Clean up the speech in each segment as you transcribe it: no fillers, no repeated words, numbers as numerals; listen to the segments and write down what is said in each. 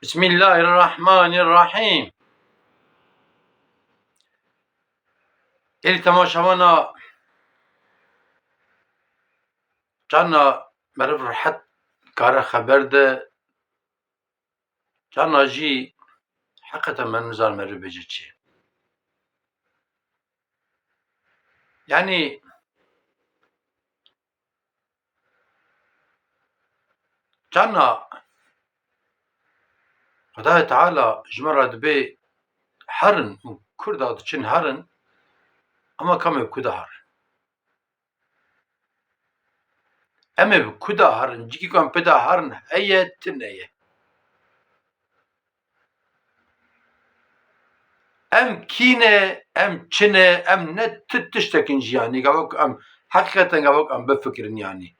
Bismillahirrahmanirrahim. El temaşavana cana meriv rahat kara haber de cana jî hakikaten ben nizar meriv bece çi. Yani cana Hudayi Teala jmera dibe herin Kurda diçin herin ama kamev kuda herin. Emev kuda herin cikî kan peda herin heye tineye. Em kîne, em çine, em ne tiştekin jî yani gavok em hakikaten gavok em bifikirin yani.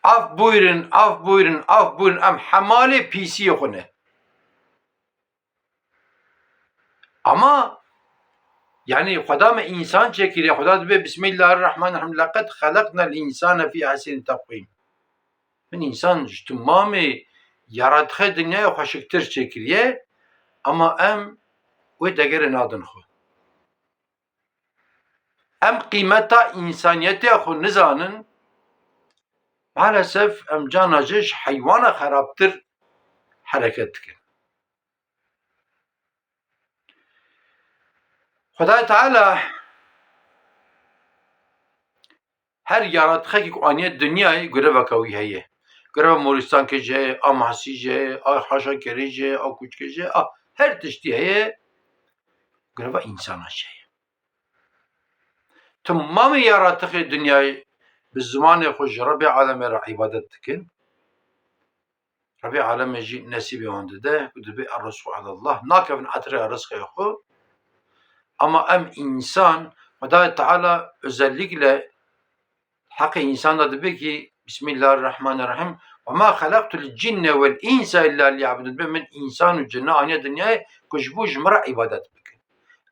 Af buyurun, af buyurun, af buyurun em hemale pisiye xune. Ama yani Xuda me insan çekiriye. Xuda dibe Bismillahirrahmanirrahim. Laqad halaknal insane fi ahseni takvim. Min insan tamamı yarattığı dünyaya hoşuktir çekiriye. Ama em ve degere nadın xo. Em kıymeta insaniyete xo nizanın. Maalesef em canacış hayvana xaraptır hareket dikin. Xuda Teala her yarattığı ki aniye dünyayı görev kavi heye. Görev Moristan kece, a mahsice, a haşa kerece, a kuçkece, a her tişti heye. Görev insana şey. Tamamı yarattığı dünyayı biz zamanı hoş Rabbi alemere ibadet dikin. Rabbi aleme nesibi onde de kudubi ar-rızku alallah. Nakevin atre rızkı yok. Ama em insan Hudayi Teala özellikle hakkı insanda diyor ki Bismillahirrahmanirrahim ve ma halaktul cinne vel insa illa liyabudun. Ben insanı cinne aynı dünyaya kuşbu jmara ibadet bikin.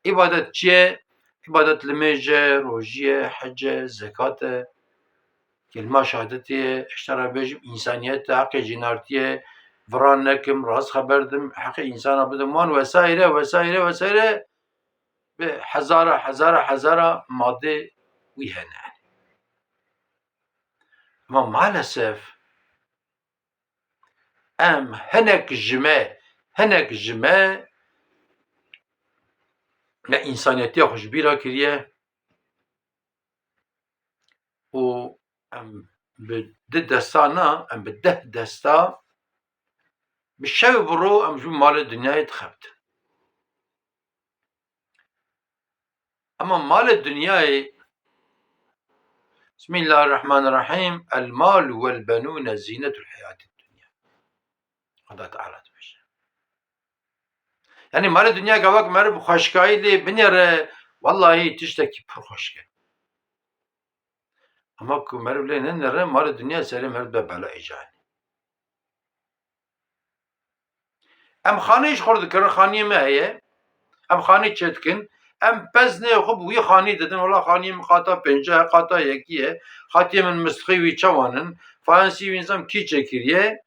İbadet çiye? İbadet limece, rojiye, hacce, zekate, kelime şehadetiye, iştara bejim insaniyete, hakkı cinartiye, vran nekim, rast haberdim, hakkı insana bidim vesaire vesaire vesaire ve hazara madde uyhene. Ama maalesef em hinek jime ne insaniyetiye hoşbira kiriye o em bi destana em bi desta bi şev bro em ju mal dünyayı tıxabt. Ama mal dünyayı Bismillahirrahmanirrahim el mal vel benun zinetul hayatid dünya. Allah Teala demiş. Yani mal dünya gavak mer bu hoşkaydı binere vallahi tişteki pur hoşke. Ama ku mervle ne nere mal dünya seri merve bela ecani. Em xane iş xordu kırın xaniye me heye. Em xane çetkin. Em pezne xub wî xanî didin. Ola xanî min qata pence, qata yekiye. Xatiye min mistixî wî çawanin. Fayansî wî nizam kî çekiriye.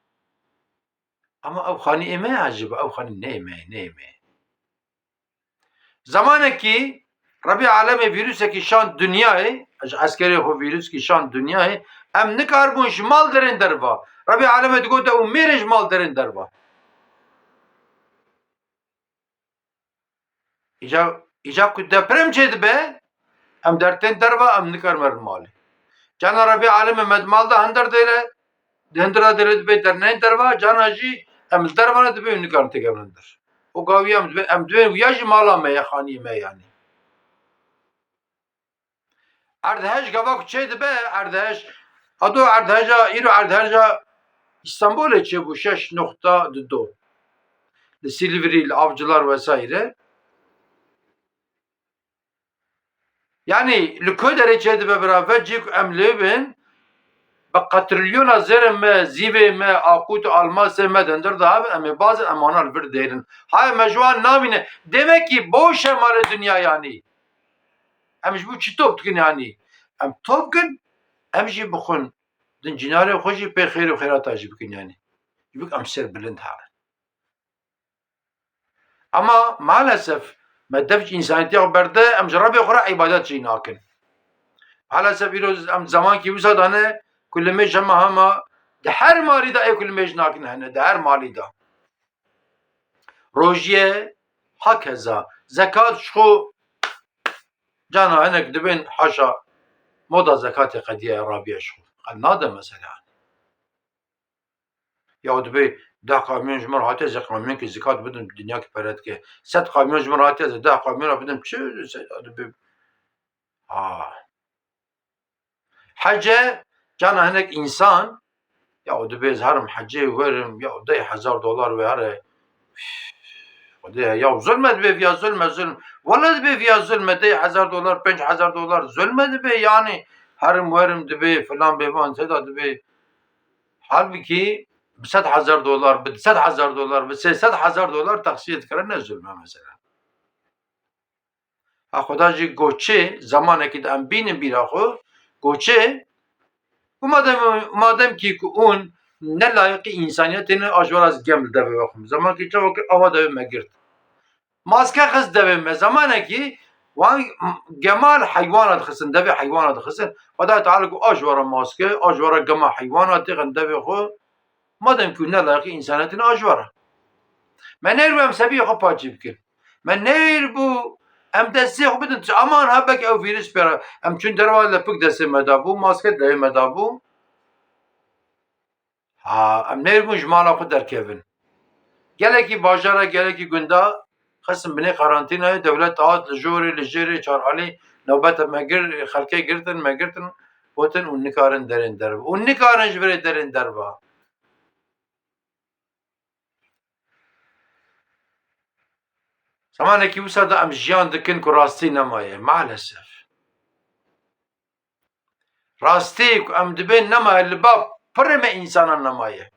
Ama ev xanî eme acaba. Ev xanî ne eme. Zamaneki Rabbi aleme virüseki şan dünyayı, askeri xo virüs ki şan dünyayı, em nikarbun ji mal derin derva. Rabbi aleme digo da u mêrej mal derin derva. İcab ku deprem çedibe, em derten derva, em nikarmer mali. Cana Rabbi aleme medmalda hender dere, hendira dere dibe derneyn derva, cana jî em dervana dibe nikarm tekevlendir. O gaviye em dibe uyajı mala me yaxani me yani. Erdheş gavak çedibe, Erdheş, ado Erdheş'a, iro Erdheş'a İstanbul'e çe bu 6.2. Silivri, avcılar vesaire. Yani lükö derecede beraber cik emlevin bakatrilyona zerme zive akut almaz medendir daha ama bazı emanar bir derin. Hay mecvan namine demek ki boş mal dünya yani. Emiş bu çi topkin yani. Em topkin emji bukhun Din cinarê xwe jî pê xêr û xêrata jî bikin yani. Jî em ser bilind herin. Ama maalesef me dev însaniyetiya xwe berde em ji Rabê xwe re îbadet jî nakin. Maalesef îroz em zemankî wisa dane ku li mêj hema hema di her malî de ew ku li mêj nakin hene, di her malî de. Rojiye hakeza zekat ji xwe cana hinek dibin haşa moda zekatê qediye Rabiye ji xwe. Qed nade mesela. Ya dibe 10 kamyon ji min hatiye zê kamyonkê zekat bidin dinyakê pere dike. 100 kamyon ji min hatiye zê 10 kamyona bidin çi dibe hece cana hinek insan ya dibe herim hecê werim ya $10,000 ve here ya zulme dibe ya zulme zulm valla dibe ya zulme $10,000 $5,000 zulme dibe yani herim werim dibe filan bevan seda dibe halbuki $100,000 $100,000 $300,000 taksiye dikare ne zulme mesela. Ha xuda jî goçê zamanekî de em bînin bîra xwe goçê û madem ki ku hûn nelayıqî însaniyetê ne ajwara ez gem li devê ve xwe zemankî çavokî ava devê me girt. Maske xist devê me zamanekî wan gemal heywana dixistin devê heywana dixistin Xwedayê Teala ku ajwara maske ajwara gema heywana têxin devê xwe madem ku nelayıqî însaniyetê ne ajwara. Me neyr em sebiyê xwe paçî bikin. Me neyr bû em destê xwe bidin aman hebek ew vîrus pêre em çûn derva lepik destê me dabû maske devê me dabû em neyr bûn ji mala xwe derkevin. Gelekî bajara gelekî gunda xestin binê qarantînayê dewlet hat li jorê li jêrê çarhalî newbeta me gir xelkê girtin me girtin gotin û nikarin derên derve û nikarin ji virê derên derve. Zamanekî wisa de em jiyan dikin ku rastî nemaye maalesef. Rastî ku em dibên nemaye li ba pirê me însanan nemaye.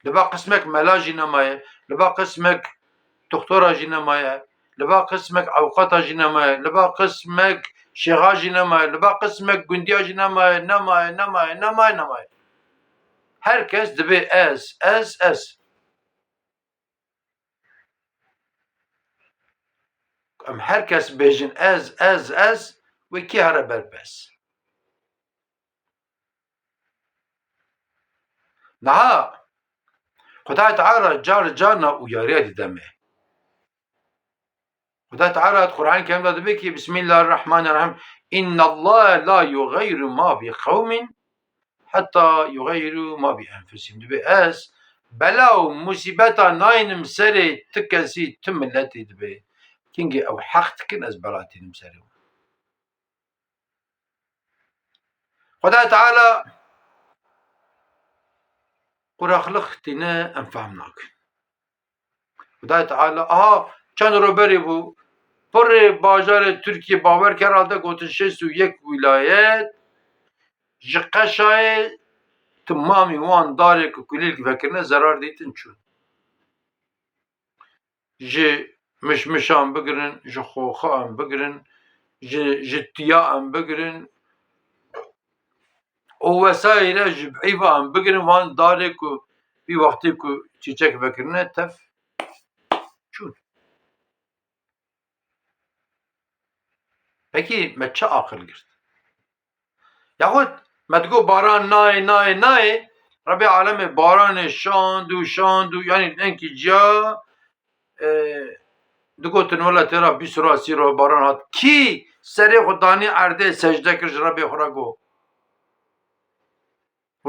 Li ba qismek mela jî nemaye, li ba qismek doktora jî nemaye, li ba qismek ewqata jî nemaye, li ba qismek şêxa jî nemaye, li ba qismek gundiya jî nemaye. Herkes dibe ez. Em herkes bêjin ez wê kê here berpes. Niha Xwedayê Teala car carna uyarıya dide me. Xwedayê Teala di Qur'an-ı Kerim'de dibe ki Bismillahirrahmanirrahim İnnallâhe la yugayyiru ma bi kavmin hatta yugayyiru ma bi enfusihim. Dibe ez bela û musîbeta nayînim serê ti kesî ti milletê dibe. Kengî ew heq dikin ez bela tînim serê wan. Xwedayê Teala quraxlik tîne em fehm nakin. Xwedayê Teala çend roberê bû pirê bajarê Tirkiye bawer kir herhalde gotin 61 wilayet ji qeşayê timamî wan darê ku kulîlk vekirine zerar dîtin çûn. Ji mişmişan bigirin, ji xoxan bigirin, ji tiyan bigirin û vesaîre ji heyvan bigirin wan darê ku vî wextê ku çîçek vekirine tef çûn. Pekî me çi aqil girt? Yaxud me digot baran nayê Rabê Alemê baranê şand û yani nenkî ciya digotin wela têra 20 roj 30 roj baran hat. Kî serê xwe danî erdê secde kir ji Rabê xwe re got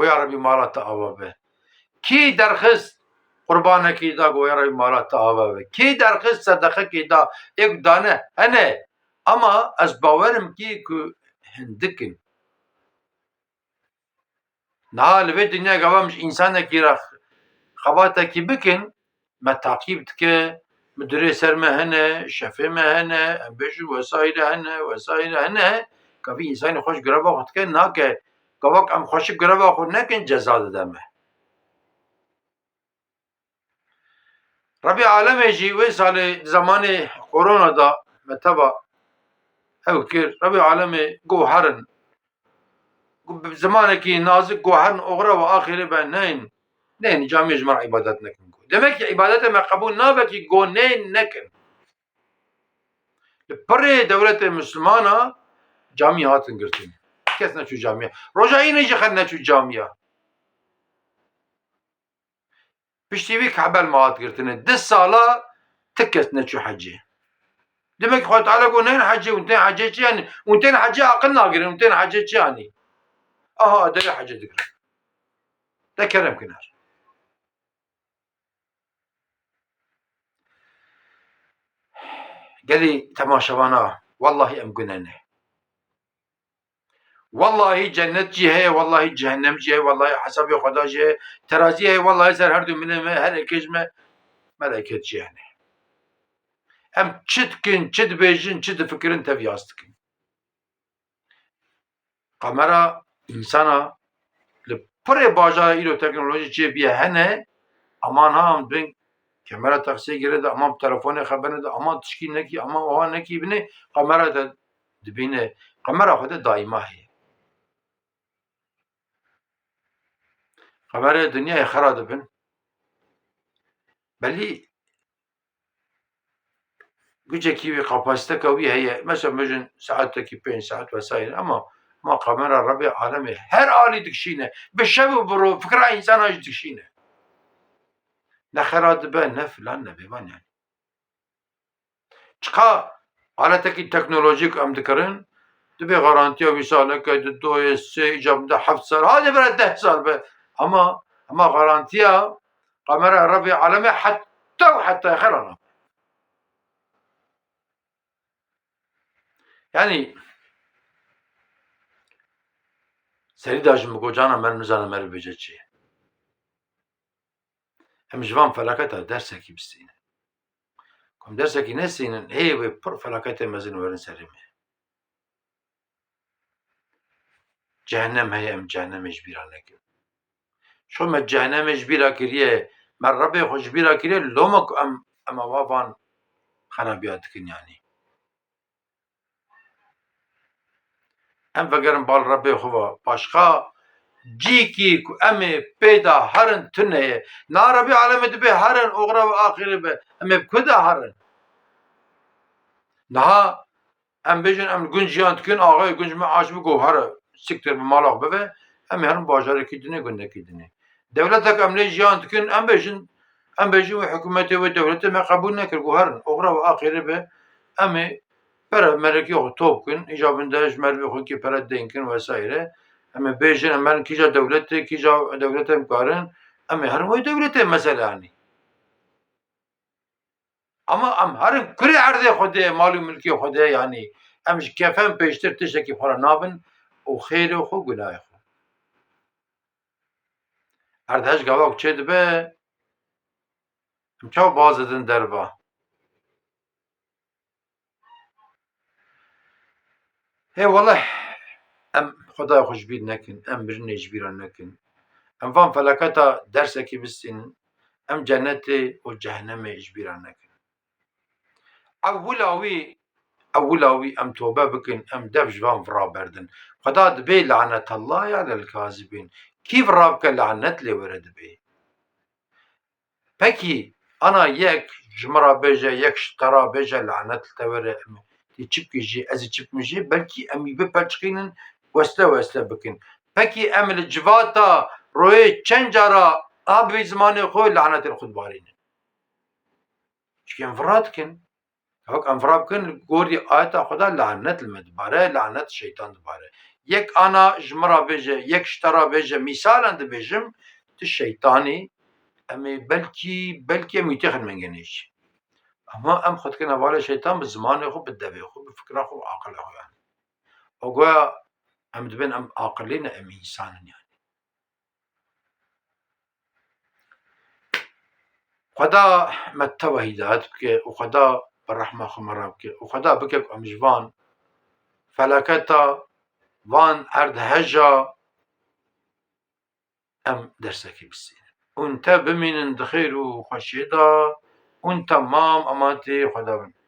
ya Rabî mala te ava be. Kî derxist qurbanekî da got ya Rabî mala te ava be. Kî derxist sedexekê da êk dane hene ama ez bawerim ki ku hindikin. Niha li vê dinyayê gava ji însanekî re xebatekî bikin me takîb dike müdürê ser me hene, şefê me hene, em bêjin wesaîre hene gavî însanî xweş gireva xwe dike nake gavak em xweşik gireva xwe nekin ceza dide me. Rabê Alemê jî wê salê di zamanê korona da me teva ew kir Rabê Alemê got herin زمانك نازك وهرن أغرى وآخر بنين نين جامع جمع عبادات نكن دمك عبادات ما قبول نابك جو نين نكن بري دولة المسلمانة جامعات انقرتين كسنا شو جامعة رجعين يجي خلنا شو جامعة بشتيويك عبال ما قرتين دس صالة تكسنا شو حجي دمك خوات على قول نين حجي وانتين حجي يعني وانتين حجي أقل ناقرين وانتين حجي يعني أدري حجي ذكر ده كلام كنار قال لي تماشوانا والله أم قنانه والله جنت جهه والله جهنم جهه والله حسب خدا جهه ترازیه والله سر هر دو منه هر کجمه ملائکت جهنه ام چت کن چت بیجن چت فکرن تفیاست کن قمرا insana لپره باجا ایرو تکنولوژی چه بیه هنه امان هم دین کمرا تخصیه گره ده امان تلفون خبرنه ده امان تشکی نکی امان آها نکی بینه قمرا ده دبینه قمرا خود دائما هی قمرا دنیا خرا دبن بلی güceki bir kapasite kavi heye. Mesela bugün saatteki 5 saat vesaire ama ma kamera Rabbi alemi her ali dikşine. Beşevi buru fikra insan acı dikşine. Ne kheradı be ne filan ne beban yani. Çıka aleteki teknolojik amdikarin dibe garantiya visale kaydı doye se icabında hafta sal. Hadi bir 10 sal be. Ama garantiya kamera Rabbi alemi hatta kherana. Yani seri dajım kocana mermizana meribececi. Hem jivan felaketa dersekî bistînin. Kom dersekî nesînin hê wê pir felaketê mezin werin serê me. Cehennem heye em cehennemê ji bîra nekin. Ço me cehennemê ji bîra kiriye, me Rebê xwe ji bîra kiriye lomek em ava van xerabiya dikin yanî. Em vegerin bal Rebê xwe ve başka cîkî ku em ê pê de herin tune ye. Na Rebî alemê dibe herin oxira ve axirê be. Em ê bi ku de herin? Niha em bêjin em gund jiyan dikin axê gund me aş biko here siktir bi mala bibe em ê herin bajarekî dinê gundekî dinê. Devletek em lê jiyan dikin em bêjin wê hikûmetê wê devletê me qebûl nekir got herin oxira ve axirê be em ê pere merekî xwe top bikin îcabinde ji merivê xwe kê pere deyn kin vesaire em ê bêjin em herin kîja devletê kîja devletê em karin em ê herin wê devletê mesela yanî. Ama em herin kurê erdê Xwedê mal û milkê Xwedê yanî em ji kefên pêştir tiştekî xwe re nabin û xêrê xwe gunahê xwe. Erdhej gavak çê dibe em çawa baz didin derve. Hê weleh em Xwedaya xwe ji bîr nekin, em mirinê ji bîra nekin. Em van felaketa dersekî bistînin, em cennetê û cehennemê ji bîra nekin. Ewwila wî em tewbe bikin, em dev ji van viraberdin. Xweda dibe lanetallahi alel kazibîn. Kî vira bike lanet lê were dibe. Pekî ana yek ji me re bêje yek ji te re bêje lanet li te were tê çi bikî jî ez ê çi bikim jî belkî em ê bipelçixînin weste bikin. Pekî em li civata royê çend cara bi zimanê xwe lanetên xwe dibarînin. Çikî em vira dikin. Hak em vira bikin gorî ayeta Xweda lanet li me dibare, lanet şeytan dibare. Yek ana ji me re bêje, yek ji te re bêje mîsalan dibêjim tu şeytanî em ê belkî em ê têxin mengenê jî. Ama em xwe dikin hevalê şeytan bi zimanê xwe, bi devê xwe, bi fikra xwe, bi aqila xwe yanî. O goya em dibin em aqilî ne em însanin yanî. Xweda me tewa hîdayet bike û Xweda bi rehma xwe me re bike û Xweda bike ku em ji van felaketa van erdheja em dersekî bistînin. Hûn te bimînin di xêr û xweşiyê de hûn temam eman tê Xweda bin.